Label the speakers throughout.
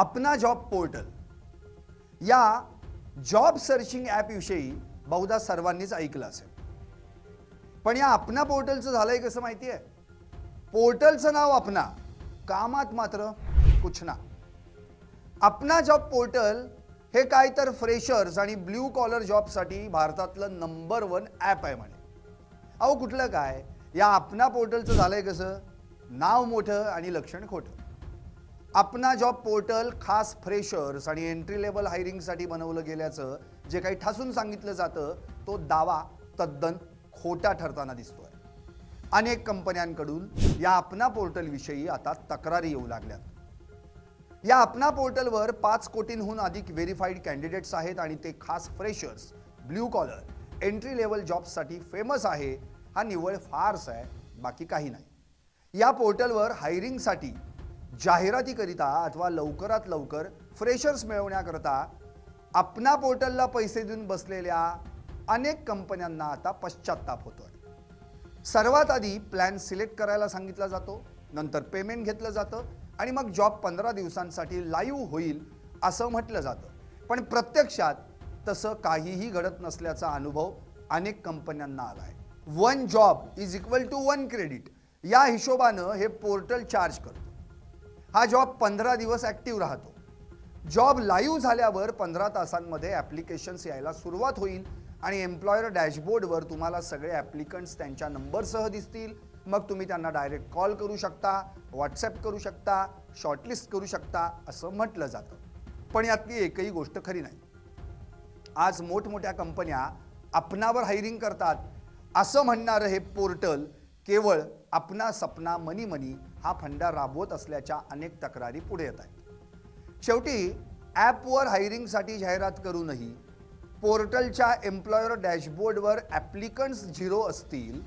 Speaker 1: अपना job portal या job searching ॲपविषयी बहुधा सर्वांनीच ऐकलं असेल. पण या अपना पोर्टलचं झालंय कसं माहिती आहे? पोर्टलचं नाव अपना, कामात मात्र कुछ ना. अपना जॉब पोर्टल हे काय तर फ्रेशर्स आणि ब्ल्यू कॉलर जॉबसाठी भारतातलं नंबर 1 ॲप आहे म्हणे. अहो कुठलं काय, या अपना पोर्टलचं झालंय कसं? नाव मोठं आणि लक्षण खोटं. अपना जॉब पोर्टल खास फ्रेशर्स आणि एंट्री लेवल हायरिंगसाठी बनवलं गेल्याचं जे काही ठासून सांगितलं जातं तो दावा तद्दन खोटा ठरताना दिसतोय. अनेक कंपन्यांकडून या अपना पोर्टल विषयी आता तक्रारी येऊ लागल्यात. या अपना पोर्टलवर 5 कोटींहून अधिक व्हेरीफाईड कॅन्डिडेट्स आहेत आणि ते खास freshers, blue collar, entry level जॉब्ससाठी फेमस आहे. हा निव्वळ फार्स आहे, बाकी काही नाही. या पोर्टलवर हायरिंगसाठी जाहिरातीकरिता अथवा लवकरात लवकर फ्रेशर्स मिळवण्याकरता अपना पोर्टलला पैसे देऊन बसलेल्या अनेक कंपन्यांना आता पश्चात्ताप होतोय. सर्वात आधी प्लॅन सिलेक्ट करायला सांगितला जातो, नंतर पेमेंट घेतलं जातं आणि मग जॉब 15 दिवसांसाठी लाईव्ह होईल असं म्हटलं जातं. पण प्रत्यक्षात तसं काहीही घडत नसल्याचा अनुभव अनेक कंपन्यांना आलाय. 1 job is equal to 1 credit या हिशोबानं हे पोर्टल चार्ज करतो. हा जॉब 15 दिवस ॲक्टिव्ह राहतो. जॉब लाईव्ह झाल्यावर 15 तासांमध्ये ॲप्लिकेशन्स यायला सुरुवात होईल आणि एम्प्लॉयर डॅशबोर्डवर तुम्हाला सगळे ॲप्लिकंट्स त्यांच्या नंबरसह दिसतील. मग तुम्ही त्यांना डायरेक्ट कॉल करू शकता, व्हॉट्सॲप करू शकता, शॉर्टलिस्ट करू शकता असं म्हटलं जातं. पण यातली एकही गोष्ट खरी नाही. आज मोठमोठ्या कंपन्या अपनावर हायरिंग करतात असं म्हणणारं हे पोर्टल केवळ अपना सपना मनी मनी हा फंडा राबवत असल्याच्या अनेक तक्रारी पुढे येत आहेत. शेवटी ॲपवर हायरिंगसाठी जाहिरात करूनही पोर्टलच्या एम्प्लॉयर डॅशबोर्डवर ॲप्लिकंट्स 0 असतील,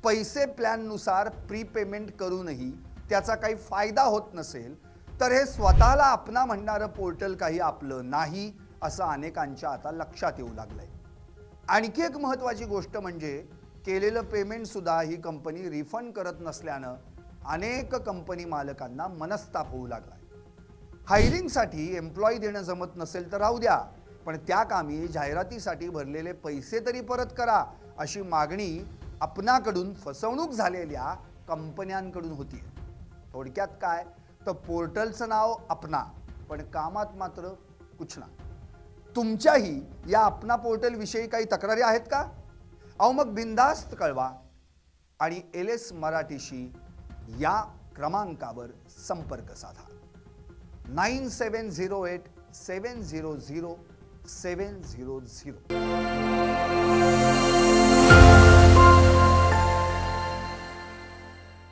Speaker 1: पैसे प्लॅननुसार प्री पेमेंट करूनही त्याचा काही फायदा होत नसेल, तर हे स्वतःला अपना म्हणणारं पोर्टल काही आपलं नाही असं अनेकांच्या आता लक्षात येऊ लागलंय. आणखी एक महत्त्वाची गोष्ट म्हणजे केलेलं पेमेंट सुद्धा ही कंपनी रिफंड करत नसल्यानं अनेक कंपनी मालकांना मनस्ताप होऊ लागलाय. हायरिंगसाठी एम्प्लॉई देणं जमत नसेल तर राहू द्या, पण त्या कामी जाहिरातीसाठी भरलेले पैसे तरी परत करा अशी मागणी अपनाकडून फसवणूक झालेल्या कंपन्यांकडून होती. थोडक्यात काय तर पोर्टलचं नाव अपना, पण कामात मात्र कुछ ना. तुमच्याही या अपना पोर्टल विषयी काही तक्रारी आहेत का? अहो मग बिनधास्त कळवा आणि LS मराठीशी या क्रमांकावर संपर्क साधा. 9708 700 700.